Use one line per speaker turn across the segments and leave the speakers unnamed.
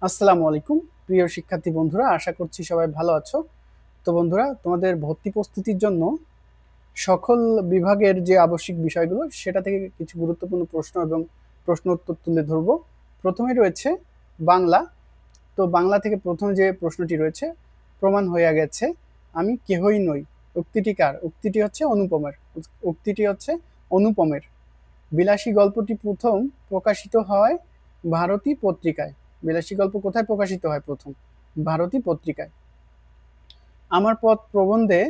আসসালামু আলাইকুম প্রিয় শিক্ষার্থী বন্ধুরা, আশা করছি সবাই ভালো আছো। তো বন্ধুরা, তোমাদের ভর্তি প্রস্তুতির জন্য সকল বিভাগের যে আবশ্যিক বিষয়গুলো সেটা থেকে কিছু গুরুত্বপূর্ণ প্রশ্ন এবং প্রশ্ন উত্তর তুলে ধরব। প্রথমে রয়েছে বাংলা। তো বাংলা থেকে প্রথম যে প্রশ্নটি রয়েছে, প্রমাণ হয়ে গেছে আমি কেহই নই। উক্তিটি কার? উক্তিটি হচ্ছে অনুপমের। উক্তিটি হচ্ছে অনুপমের। বিলাসী গল্পটি প্রথম প্রকাশিত হয় ভারতী পত্রিকায়। বিলাসী গল্প কোথায় প্রকাশিত হয় প্রথম? ভারতী পত্রিকায়। আমার পথ প্রবন্ধে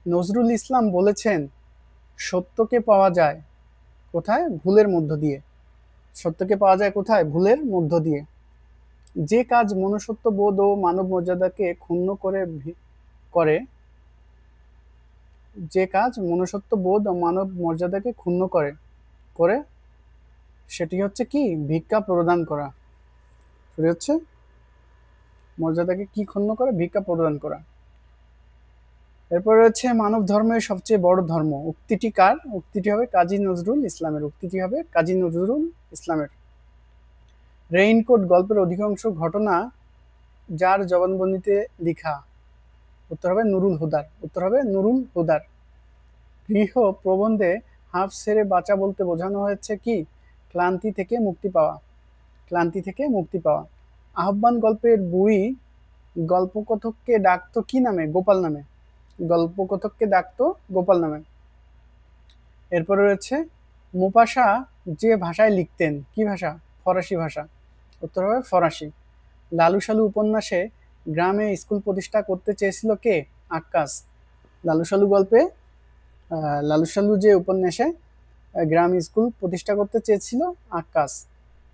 নজরুল ইসলাম বলেছেন, সত্যকে পাওয়া যায় কোথায়? ভুলের মধ্য দিয়ে। সত্যকে পাওয়া যায় কোথায়? ভুলের মধ্য দিয়ে। যে কাজ মনুষ্যত্ব বোধ ও মানব মর্যাদাকে ক্ষুণ্ণ করে যে কাজ মনুষ্যত্ব বোধ ও মানব মর্যাদাকে ক্ষুণ্ণ করে করে সেটি হচ্ছে কি? ভিক্ষা প্রদান করা। সেটি হচ্ছে মর্যাদাকে কি ক্ষুণ্ণ করে? ভিক্ষা প্রদান করা। এরপর রয়েছে মানব ধর্মের সবচেয়ে বড় ধর্ম। উক্তিটি কার? উক্তিটি হবে কাজী নজরুল ইসলামের। উক্তিটি হবে কাজী নজরুল ইসলামের। রেইনকোট গল্পের অধিকাংশ ঘটনা যার জবানবন্দিতে লিখা? উত্তর হবে নুরুল হুদার। উত্তর হবে নুরুল হুদার। গৃহ প্রবন্ধে হাঁফ ছেড়ে বাঁচা বলতে বোঝানো হয়েছে কি? ক্লান্তি থেকে মুক্তি পাওয়া। ক্লান্তি থেকে মুক্তি পাওয়া। আহ্বান গল্পের বুড়ি গল্পকথককে ডাকতো কি নামে? গোপাল নামে। গল্পকথককে ডাকতো গোপাল নামে। এরপরে রয়েছে মুপাসা যে ভাষায় লিখতেন, কি ভাষা? ফরাসি ভাষা। উত্তর হবে ফরাসি। লালু সালু উপন্যাসে গ্রামে স্কুল প্রতিষ্ঠা করতে চেয়েছিল কে? আক্কাস। লালু সালু গল্পে লালু সালু যে উপন্যাসে গ্রাম স্কুল প্রতিষ্ঠা করতে চেয়েছিল আক্কাস।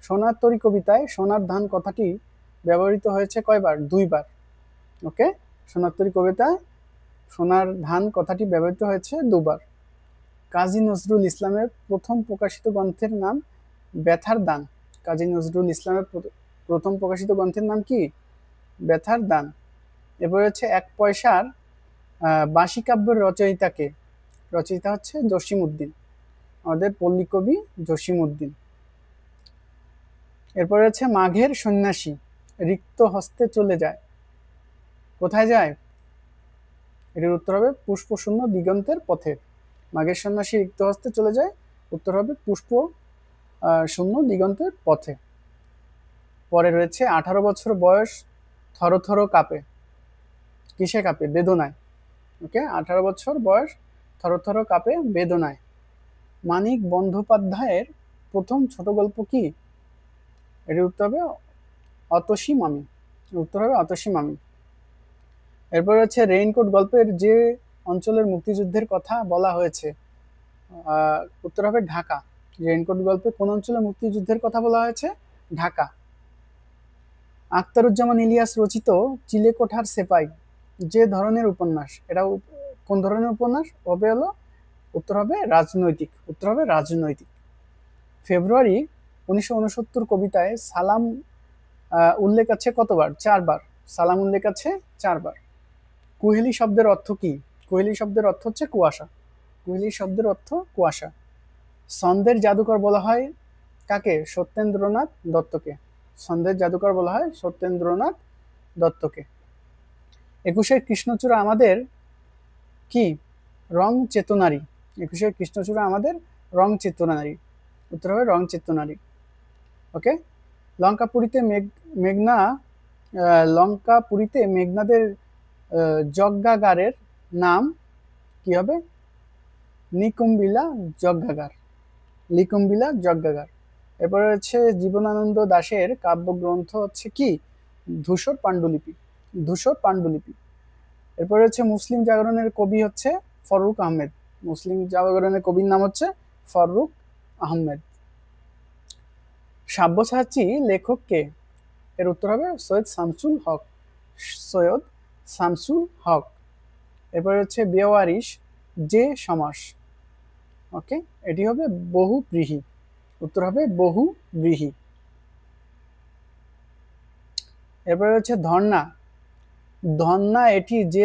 সোনার তরী কবিতায় সোনার ধান কথাটি ব্যবহৃত হয়েছে কয়বার? দুইবার। ওকে, সোনার তরী কবিতায় সোনার ধান কথাটি ব্যবহৃত হয়েছে দুবার। কাজী নজরুল ইসলামের প্রথম প্রকাশিত গ্রন্থের নাম ব্যথার দান। কাজী নজরুল ইসলামের প্রথম প্রকাশিত গ্রন্থের নাম কি? ব্যথার দান। এরপরে হচ্ছে এক পয়সার বাঁশি কাব্যের রচয়িতাকে? রচয়িতা হচ্ছে জসিমউদ্দিন, আমাদের পল্লী কবি জসিমউদ্দিন। এরপরে হচ্ছে মাঘের সন্ন্যাসী রিক্ত হস্তে চলে যায়, কোথায় যায়? এটির উত্তর হবে পুষ্পশূন্য দিগন্তের পথে। মাঘের সন্ন্যাসী রিক্ত হস্তে চলে যায়, উত্তর হবে পুষ্প শূন্য দিগন্তের পথে। পরে রয়েছে 18 বছর বয়স থরথর কাঁপে, কিসে কাঁপে? বেদনায়। ওকে, 18 বছর বয়স থরথর কাঁপে বেদনায়। মানিক বন্দ্যোপাধ্যায়ের প্রথম ছোট গল্প কি? এটির উত্তর হবে অতসী মামি। উত্তর হবে অতসী মামি। এরপর হচ্ছে রেইনকোট গল্পের যে অঞ্চলের মুক্তিযুদ্ধের কথা বলা হয়েছে? উত্তর হবে ঢাকা। রেইনকোট গল্পে কোন অঞ্চলের মুক্তিযুদ্ধের কথা বলা হয়েছে? ঢাকা। আখতারুজ্জামান ইলিয়াস রচিত চিলেকোঠার সেপাই যে ধরনের উপন্যাস? এটা কোন ধরনের উপন্যাস হবে? উত্তর হবে রাজনৈতিক। উত্তর হবে রাজনৈতিক। ফেব্রুয়ারি 1969 কবিতায় সালাম উল্লেখ আছে কতবার? 4 বার। সালাম উল্লেখ আছে 4 বার। কুহেলি শব্দের অর্থ কি? কুহেলি শব্দের অর্থ হচ্ছে কুয়াশা। কুহেলি শব্দের অর্থ কুয়াশা। ছন্দের জাদুকর বলা হয় কাকে? সত্যেন্দ্রনাথ দত্তকে। ছন্দের জাদুকর বলা হয় সত্যেন্দ্রনাথ দত্তকে। 21-এর কৃষ্ণচূড়া আমাদের কি? রং চেতনারী। 21-এর কৃষ্ণচূড়া আমাদের রং চেতনারী। উত্তর হবে রং চেতনারী। ওকে, লঙ্কাপুরীতে মেঘনা লঙ্কাপুরীতে মেঘনাদের যজ্ঞাগারের নাম কি হবে? নিকুম্বিলা যজ্ঞাগার। লিকুম্বিলা যজ্ঞাগার। এরপরে হচ্ছে জীবনানন্দ দাশের কাব্যগ্রন্থ হচ্ছে কি? ধূসর পাণ্ডুলিপি। ধূসর পাণ্ডুলিপি। এরপরে হচ্ছে মুসলিম জাগরণের কবি হচ্ছে ফররুখ আহমেদ। মুসলিম জাগরণের কবির নাম হচ্ছে ফররুখ আহমেদ। সাব্যসাচী লেখক কে? এর উত্তর হবে সৈয়দ শামসুল হক। সৈয়দ শামসুল হক। এরপরে হচ্ছে বেওয়ারিশ যে সমাস? ওকে, এটি হবে বহুব্রীহি। উত্তর হবে বহুব্রীহি। এরপরে হচ্ছে ধর্ণা। ধর্ণা এটি যে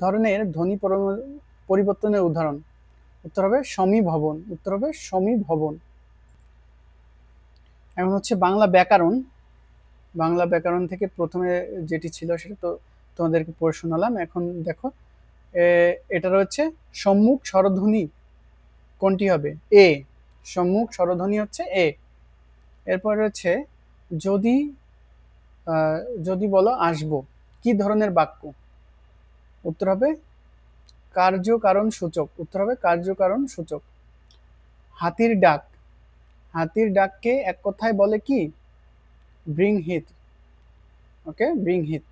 ধরনের ধ্বনি পরিবর্তনের উদাহরণ? উত্তর হবে সমীভবন। উত্তর হবে সমীভবন। এখন হচ্ছে বাংলা ব্যাকরণ। বাংলা ব্যাকরণ থেকে প্রথমে যেটি ছিল সেটা তো তোমাদেরকে পড়ে শোনালাম। এখন দেখো এটা রয়েছে সম্মুখ স্বরধ্বনি কোনটি হবে? এ। সম্মুখ স্বরধ্বনি হচ্ছে এ। এরপর রয়েছে যদি যদি বলো আসবো, কি ধরনের বাক্য? উত্তর হবে কার্য কারণ সূচক। উত্তর হবে কার্য কারণ সূচক। হাতির ডাক, হাতির ডাককে এক কথায় বলে কি? Bring hit. Okay, bring hit.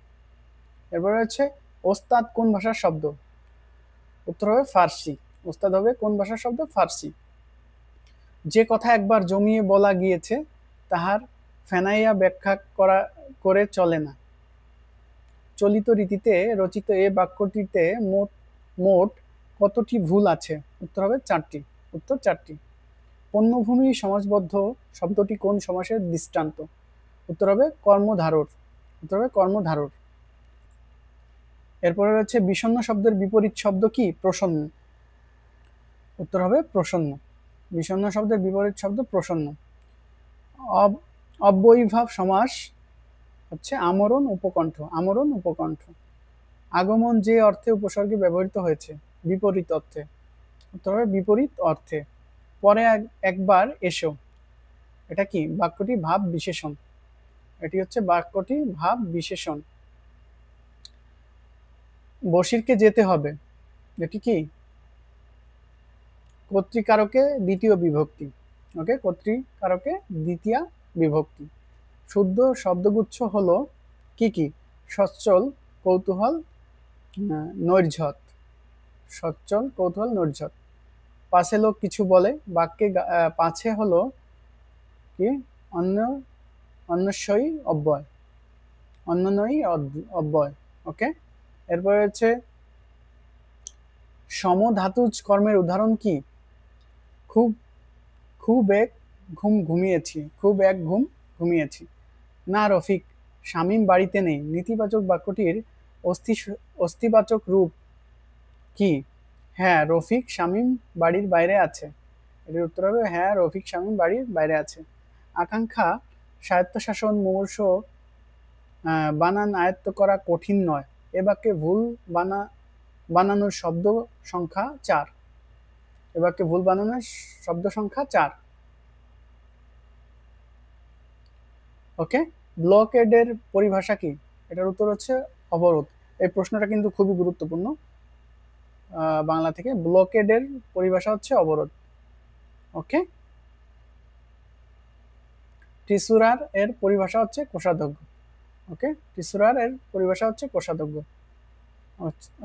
এরপর হচ্ছে ওস্তাদ কোন ভাষার শব্দ? উত্তর হবে ফার্সি। ওস্তাদ হবে কোন ভাষার শব্দ? ফার্সি। যে কথা একবার জমিয়ে বলা গিয়েছে তাহার ফেনাইয়া ব্যাখ্যা করে চলে না। চলিত রীতিতে রচিত এ বাক্যটিতে মোট কতটি ভুল আছে? উত্তর হবে 4টি। উত্তর 4টি। পণ্যভূমি সমাজবদ্ধ শব্দটি কোন সমাসের দৃষ্টান্ত? উত্তর হবে কর্মধারর। উত্তর হবে কর্মধারর। এরপরে রয়েছে বিষণ্ণ শব্দের বিপরীত শব্দ কি? প্রসন্ন। উত্তর হবে প্রসন্ন। বিষণ্ণ শব্দের বিপরীত শব্দ প্রসন্ন। অব্যয়ীভাব সমাস হচ্ছে আমরণ উপকণ্ঠ। আমরণ উপকণ্ঠ। আগমন যে অর্থে উপসর্গে ব্যবহৃত হয়েছে? বিপরীত অর্থে। উত্তর হবে বিপরীত অর্থে। পরে একবার এসো, এটা কি? বাক্যটি ভাব বিশেষণ। এটি হচ্ছে বাক্যটি ভাব বিশেষণ। বসিরকে যেতে হবে, এটি কি? কর্তৃকারকে দ্বিতীয় বিভক্তি। ওকে, কর্তৃকারকে দ্বিতীয় বিভক্তি। শুদ্ধ শব্দগুচ্ছ হলো কি কি? সচ্ছল, কৌতূহল, নৈর্ঝত। সচ্ছল, কৌতূহল, নৈর্ঝত। পাছে লোক কিছু বলে, বাক্যে পাছে হলো কি? অন্যস্যই অব্যয়। অন্যনয়ী অব্যয়। ওকে। এরপরে হচ্ছে সমধাতুজ কর্মের উদাহরণ কি? খুব খুব এক ঘুম ঘুমিয়েছি। খুব এক ঘুম ঘুমিয়েছি। না রফিক, শামীম বাড়িতে নেই। নেতিবাচক বাক্যটির অস্তিবাচক রূপ কি? হ্যাঁ, রফিক শামীম বাড়ির বাইরে আছে। এর উত্তর হবে হ্যাঁ, রফিক শামীম বাড়ির বাইরে আছে। আকাঙ্ক্ষা স্বায়ত্তশাসন মুমূর্ষ বানান আয়ত্ত করা কঠিন নয়। এ বাক্যে ভুল বানানোর শব্দ সংখ্যা 4। এ বাক্যে ভুল বানানোর শব্দ সংখ্যা 4। ওকে। ব্লকেডের পরিভাষা কি? এটার উত্তর হচ্ছে অবরোধ। এই প্রশ্নটা কিন্তু খুবই গুরুত্বপূর্ণ বাংলা থেকে। ব্লকেডের পরিভাষা হচ্ছে অবরোধ। ওকে। টিসুরার এর পরিভাষা হচ্ছে কোষাধ্যক্ষ। ওকে, টিসুরার এর পরিভাষা হচ্ছে কোষাধ্যক্ষ।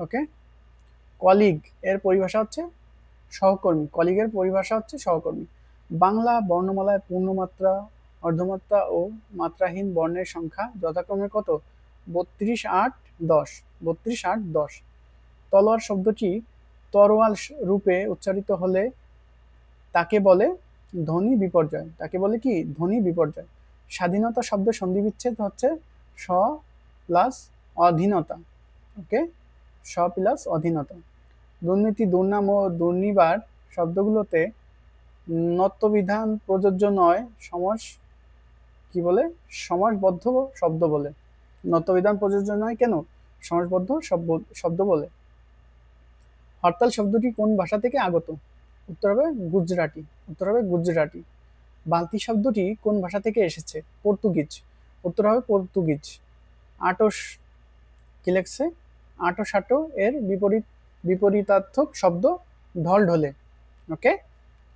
ওকে। কলিগ এর পরিভাষা হচ্ছে সহকর্মী। কলিগের পরিভাষা হচ্ছে সহকর্মী। বাংলা বর্ণমালায় পূর্ণমাত্রা, অর্ধমাত্রা ও মাত্রাহীন বর্ণের সংখ্যা যথাক্রমে কত? 32, 8, 10। 32, 8, 10। তলোয়ার শব্দটি তরোয়াল রূপে উচ্চারিত হলে তাকে বলে ধ্বনি বিপর্যয়। তাকে বলে কি? ধ্বনি বিপর্যয়। স্বাধীনতা শব্দের সন্ধিবিচ্ছেদ হচ্ছে স প্লাস অধীনতা। ওকে, স প্লাস অধীনতা। দুর্নীতি, দুর্নাম ও দুর্নিবার শব্দগুলোতে নত্যবিধান প্রযোজ্য নয় সমাস কি বলে? সমাসবদ্ধ শব্দ বলে। নত্যবিধান প্রযোজ্য নয় কেন? সমাসবদ্ধ শব্দ বলে। হরতাল শব্দটি কোন ভাষা থেকে আগত? উত্তর হবে গুজরাটি। উত্তর হবে গুজরাটি। বালতি শব্দটি কোন ভাষা থেকে এসেছে? পর্তুগিজ। উত্তর হবে পর্তুগিজ। আটস কি লেখছে? আটো এর বিপরীতার্থক শব্দ ঢলঢলে। ওকে,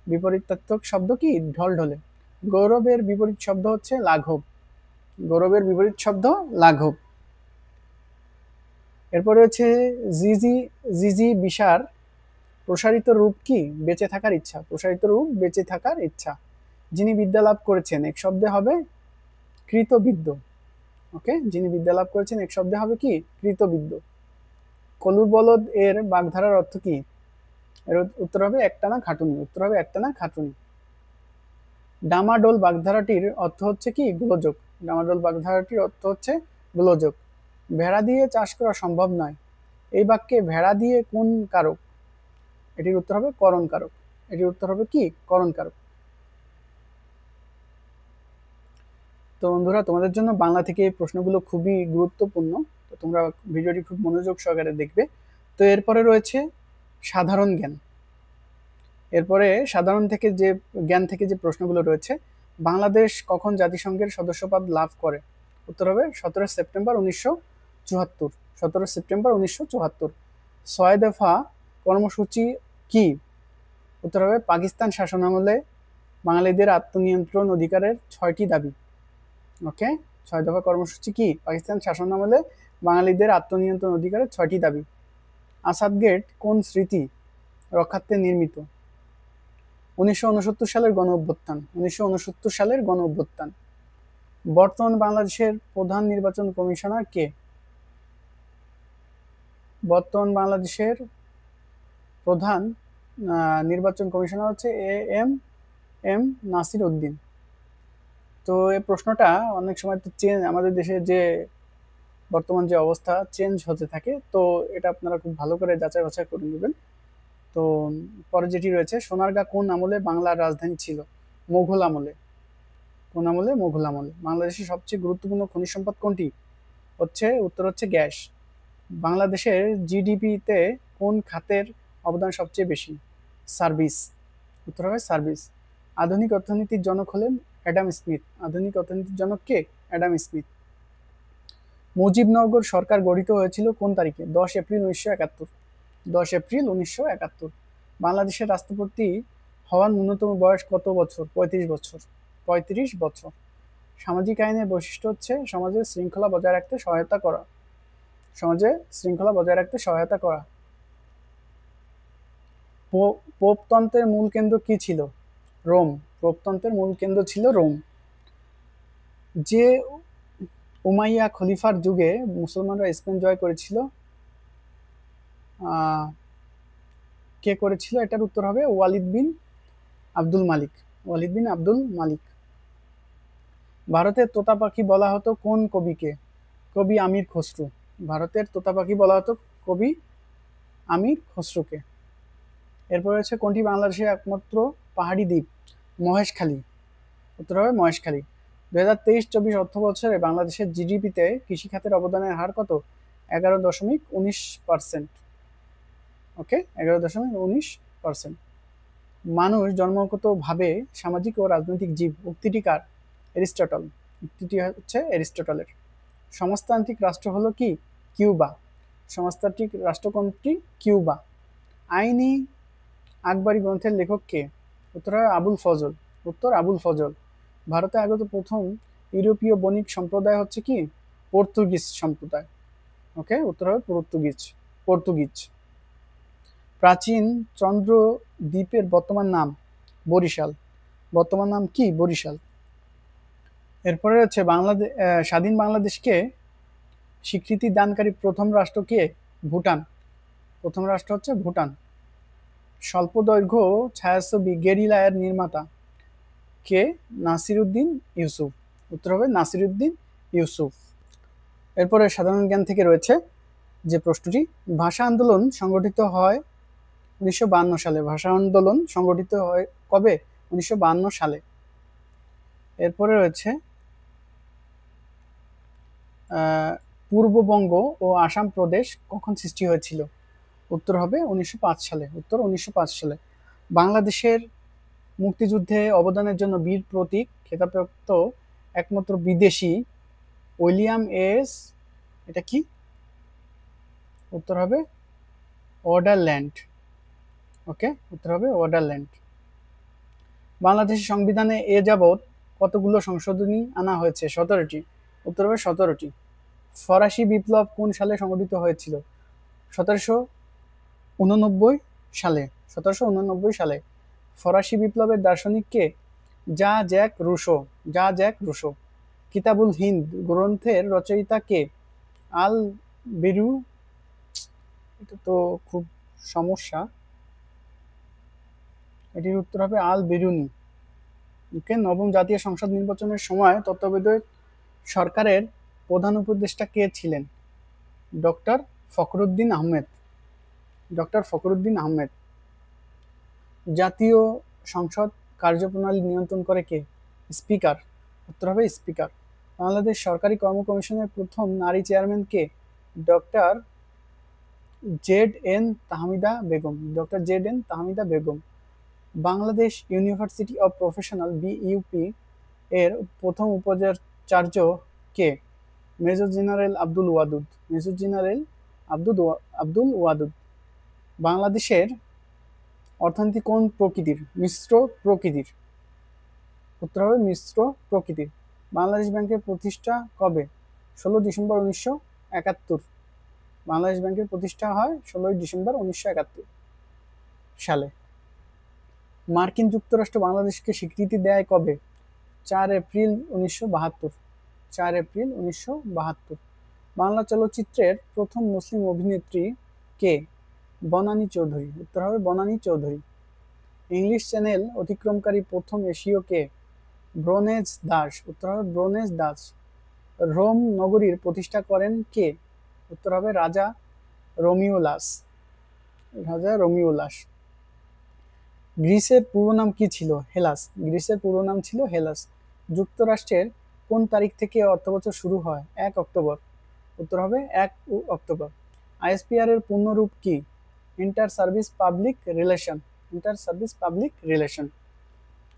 বিপরীতার্থক শব্দ কি? ঢলঢলে। গৌরবের বিপরীত শব্দ হচ্ছে লাঘব। গৌরবের বিপরীত শব্দ লাঘব। এরপরে হচ্ছে জিজি জিজি বিশার প্রসারিত রূপ কি? বেঁচে থাকার ইচ্ছা। প্রসারিত রূপ বেঁচে থাকার ইচ্ছা। যিনি বিদ্যা লাভ করেছেন এক শব্দে হবে কৃতবিদ্য। ওকে, যিনি বিদ্যা লাভ করেছেন এক শব্দে হবে কি? কৃতবিদ্য। কলুর বলদ এর বাগধারার অর্থ কি? এর উত্তর হবে একটানা খাটুনি। উত্তর হবে একটানা খাটুনি। ডামাডোল বাগধারাটির অর্থ হচ্ছে কি? গোলযোগ। ডামাডোল বাগধারাটির অর্থ হচ্ছে গোলযোগ। ভেড়া দিয়ে চাষ করা সম্ভব নয়। এই বাক্যে ভেড়া দিয়ে কোন কারক? এটির উত্তর হবে করণ কারক। এটির উত্তর হবে কি? করণ কারক। তো বন্ধুরা, তোমাদের জন্য বাংলা থেকে এই প্রশ্নগুলো খুবই গুরুত্বপূর্ণ, তো তোমরা ভিডিওটি খুব মনোযোগ সহকারে দেখবে। তো এরপরে রয়েছে সাধারণ জ্ঞান। এরপরে সাধারণ থেকে যে জ্ঞান থেকে যে প্রশ্নগুলো রয়েছে, বাংলাদেশ কখন জাতিসংঘের সদস্যপদ লাভ করে? উত্তর হবে 17 সেপ্টেম্বর 1974। 17 সেপ্টেম্বর 1974। 6 দফা কর্মসূচি কি? উত্তর হবে পাকিস্তান শাসনামলে বাঙালিদের আত্মনিয়ন্ত্রণ অধিকারের 6টি দাবি। ওকে, 6 দফা কর্মসূচি কি? পাকিস্তান শাসনামলে বাঙালিদের আত্মনিয়ন্ত্রণ অধিকারের 6টি দাবি। আসাদ গেট কোন স্মৃতি রক্ষার্থে নির্মিত? 1969 সালের গণ অভ্যুত্থান। 1969 সালের গণ অভ্যুত্থান। বর্তমান বাংলাদেশের প্রধান নির্বাচন কমিশনার কে? বর্তমান বাংলাদেশের প্রধান নির্বাচন কমিশনার হচ্ছে এম নাসির উদ্দিন। তো এই প্রশ্নটা অনেক সময় তো আমাদের দেশে যে বর্তমান যে অবস্থা চেঞ্জ হতে থাকে, তো এটা আপনারা খুব ভালো করে যাচাই বাছাই করে নেবেন। তো পরে যেটি রয়েছে, সোনারগাঁ কোন আমলে বাংলার রাজধানী ছিল? মোঘল আমলে। কোন আমলে? মোঘল আমলে। বাংলাদেশের সবচেয়ে গুরুত্বপূর্ণ খনিজ সম্পদ কোনটি? উত্তর হচ্ছে গ্যাস। বাংলাদেশের জিডিপিতে কোন খাতের অবদান সবচেয়ে বেশি? সার্ভিস। উত্তর হবে সার্ভিস। আধুনিক অর্থনীতির জনক হলেন অ্যাডাম স্মিথ। আধুনিক অর্থনীতির জনক কে? Adam Smith. মুজিবনগর সরকার গঠিত হয়েছিল কোন তারিখে? 10 এপ্রিল 1971। 10 এপ্রিল 1971। বাংলাদেশের রাষ্ট্রপতি হওয়ার ন্যূনতম বয়স কত বছর? 35 বছর। 35 বছর। সামাজিক আইনের বৈশিষ্ট্য হচ্ছে সমাজে শৃঙ্খলা বজায় রাখতে সহায়তা করা। সমাজে শৃঙ্খলা বজায় রাখতে সহায়তা করা। পোপতন্ত্রের মূল কেন্দ্র কি ছিল? রোম। পোপতন্ত্রের মূল কেন্দ্র ছিল রোম। যে উমাইয়া খলিফার যুগে মুসলমানরা স্পেন জয় করেছিল, কে করেছিল? এটার উত্তর হবে ওয়ালিদ বিন আব্দুল মালিক। ওয়ালিদ বিন আব্দুল মালিক। ভারতের তোতা পাখি বলা হতো কোন কবিকে? কবি আমির খসরু। ভারতের তোতা পাখি বলা হতো কবি আমির খসরুকে। এরপর হচ্ছে কোনটি বাংলাদেশের একমাত্র পাহাড়ি দ্বীপ? মহেশখালী। উত্তর হবে মহেশখালী। 2023-24 অর্থ বছরে বাংলাদেশের জিডিপিতে কৃষি খাতের অবদানের হার কত? 11.19%। ওকে, 11.19%। মানুষ জন্মগতভাবে সামাজিক ও রাজনৈতিক জীব। উক্তিটি কার? এরিস্টটল। উক্তিটি হচ্ছে এরিস্টটলের। সমাজতান্ত্রিক রাষ্ট্র হলো কি? কিউবা। সমাজতান্ত্রিক রাষ্ট্র কোনটি? কিউবা। আইনি আকবরী গ্রন্থের লেখক কে? উত্তর হবে আবুল ফজল। উত্তর আবুল ফজল। ভারতে আগত প্রথম ইউরোপীয় বণিক সম্প্রদায় হচ্ছে কি? পর্তুগিজ সম্প্রদায়। ওকে, উত্তর হবে পর্তুগিজ। প্রাচীন চন্দ্র দ্বীপের বর্তমান নাম? বরিশাল। বর্তমান নাম কি? বরিশাল। এরপরে হচ্ছে স্বাধীন বাংলাদেশকে স্বীকৃতি দানকারী প্রথম রাষ্ট্র কে? ভুটান। প্রথম রাষ্ট্র হচ্ছে ভুটান। স্বল্প দৈর্ঘ্য ছায়াছবি গেরিলা এর নির্মাতা কে? নাসিরুদ্দিন ইউসুফ। উত্তর হবে নাসিরুদ্দিন ইউসুফ। এরপরে সাধারণ জ্ঞান থেকে রয়েছে যে প্রশ্নটি, ভাষা আন্দোলন সংগঠিত হয় 1952 সালে। ভাষা আন্দোলন সংগঠিত হয় কবে? 1952 সালে। এরপরে রয়েছে পূর্ববঙ্গ ও আসাম প্রদেশ কখন সৃষ্টি হয়েছিল? উত্তর হবে 1905 সালে। উত্তর 1905 সালে। বাংলাদেশের মুক্তিযুদ্ধে অবদানের জন্য বীর প্রতীক খেতাবপ্রাপ্ত একমাত্র বিদেশি উইলিয়াম এস, এটা কি? উত্তর হবে ওয়ার্ডারল্যান্ড। ওকে, উত্তর হবে ওয়ার্ডারল্যান্ড। বাংলাদেশের সংবিধানে এ যাবৎ কতগুলো সংশোধনী আনা হয়েছে? 17টি। উত্তর হবে 17টি। ফরাসি বিপ্লব কোন সালে সংঘটিত হয়েছিল? 1789 সালে। 1789 সালে। ফরাসি বিপ্লবের দার্শনিক কে? জা জ্যাক রুশো। জা জ্যাক রুশো। কিতাবুল হিন্দ গ্রন্থের রচয়িতা কে? আল বেরু। এটা তো খুব সমস্যা, এটির উত্তর হবে আল বেরুনি। ওকে। নবম জাতীয় সংসদ নির্বাচনের সময় তত্ত্বাবধায়ক সরকারের প্রধান উপদেষ্টা কে ছিলেন? ডক্টর ফখরুদ্দিন আহমেদ। ডক্টর ফখরুদ্দিন আহমেদ। জাতীয় সংসদ কার্যপ্রণালী নিয়ন্ত্রণ করে কে? স্পিকার। উত্তর হবে স্পিকার। বাংলাদেশ সরকারি কর্ম কমিশনের প্রথম নারী চেয়ারম্যান কে? Doctor Z N Tahmida Begum. Doctor Z N Tahmida Begum. Bangladesh university of professional BUP এর প্রথম উপাচার্য কে? Major general Abdul Wadud. Major general Abdul Wadud. বাংলাদেশের অর্থনীতি কোন প্রকৃতির? মিশ্র প্রকৃতির। উত্তর হবে মিশ্র প্রকৃতির। বাংলাদেশ ব্যাংকের প্রতিষ্ঠা কবে? 16 ডিসেম্বর 1971। বাংলাদেশ ব্যাংকের প্রতিষ্ঠা হয় 16 ডিসেম্বর 1971 সালে। মার্কিন যুক্তরাষ্ট্র বাংলাদেশকে স্বীকৃতি দেয় কবে? 4 এপ্রিল 1972। 4 এপ্রিল 1972। বাংলা চলচ্চিত্রের প্রথম মুসলিম অভিনেত্রী কে? বনানী চৌধুরী। উত্তর হবে বনানী চৌধুরী। ইংলিশ চ্যানেল অতিক্রমকারী প্রথম এশীয় কে? ব্রোনেজ দাস। উত্তর হবে ব্রোনেজ দাস। রোম নগরীর প্রতিষ্ঠা করেন কে? উত্তর হবে রাজা রোমিওলাস। রাজা রোমিওলাস। গ্রিসের পুরো নাম কি ছিল? হেলাস। গ্রিসের পুরো নাম ছিল হেলাস। যুক্তরাষ্ট্রের কোন তারিখ থেকে অর্থবছর শুরু হয়? 1 অক্টোবর। উত্তর হবে 1 অক্টোবর। আইএসপিআর এর পূর্ণরূপ কি? Inter service public relation. Inter service public relation.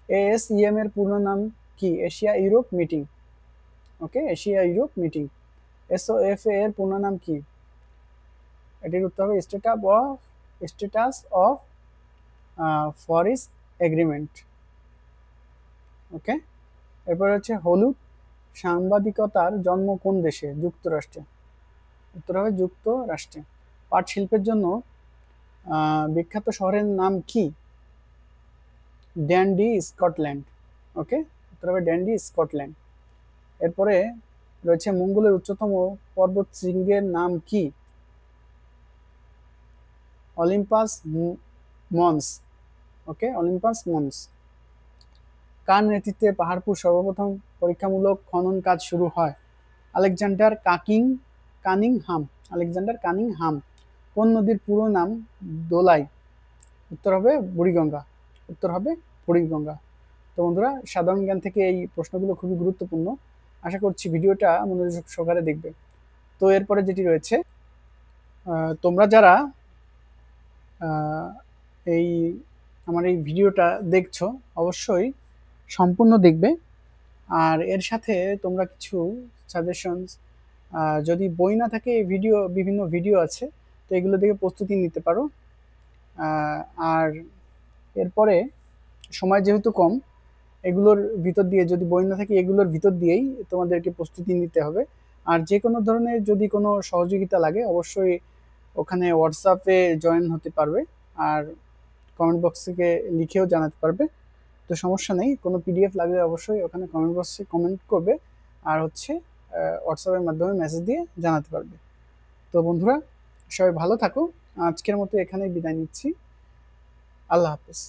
ASEM এর পূর্ণ নাম কি? Asia Europe meeting. Okay, Asia Europe meeting. SOFA এর পূর্ণ নাম কি? এটির উত্তর হবে status of forest agreement. Okay, এরপর হচ্ছে হলুদ সাংবাদিকতার জন্ম কোন দেশে? যুক্তরাষ্ট্রে। উত্তর হবে যুক্তরাষ্ট্রে। পাট শিল্পের জন্য বিখ্যাত শহরের নাম কি? Dandy, Scotland. ওকে, উত্তর হবে ড্যান্ডি, স্কটল্যান্ড। এরপরে রয়েছে মঙ্গলের উচ্চতম পর্বত শৃঙ্গের নাম কি? অলিম্পাস মন্স। ওকে, অলিম্পাস মন্স। কার নেতৃত্বে পাহাড়পুর সর্বপ্রথম পরীক্ষামূলক খনন কাজ শুরু হয়? Alexander Cunningham. Alexander Cunningham. কোন নদীর পুরো নাম দোলাই? উত্তর হবে বুড়িগঙ্গা। উত্তর হবে বুড়িগঙ্গা। তো বন্ধুরা, সাধারণ জ্ঞান থেকে এই প্রশ্নগুলো খুবই গুরুত্বপূর্ণ। আশা করছি ভিডিওটা মনোযোগ সহকারে দেখবে। তো এরপরে যেটি রয়েছে, তোমরা যারা এই আমার এই ভিডিওটা দেখছো অবশ্যই সম্পূর্ণ দেখবে। আর এর সাথে তোমরা কিছু সাজেশনস, যদি বই না থাকে এই বিভিন্ন ভিডিও আছে, তো এগুলো দেখে প্রস্তুতি নিতে পারো। আর এরপরে সময় যেহেতু কম, এগুলোর ভিতর দিয়ে, যদি বই না থাকে এগুলোর ভিতর দিয়েই তোমাদেরকে প্রস্তুতি নিতে হবে। আর যে কোনো ধরনের যদি কোনো সহযোগিতা লাগে অবশ্যই ওখানে হোয়াটসঅ্যাপে জয়েন হতে পারবে, আর কমেন্ট বক্স থেকে লিখেও জানাতে পারবে। তো সমস্যা নেই, কোনো পিডিএফ লাগলে অবশ্যই ওখানে কমেন্ট বক্সে কমেন্ট করবে, আর হচ্ছে হোয়াটসঅ্যাপের মাধ্যমে মেসেজ দিয়ে জানাতে পারবে। তো বন্ধুরা, সবাই ভালো থাকো। আজকের মতো এখানেই বিদায় নিচ্ছি। আল্লাহ হাফেজ।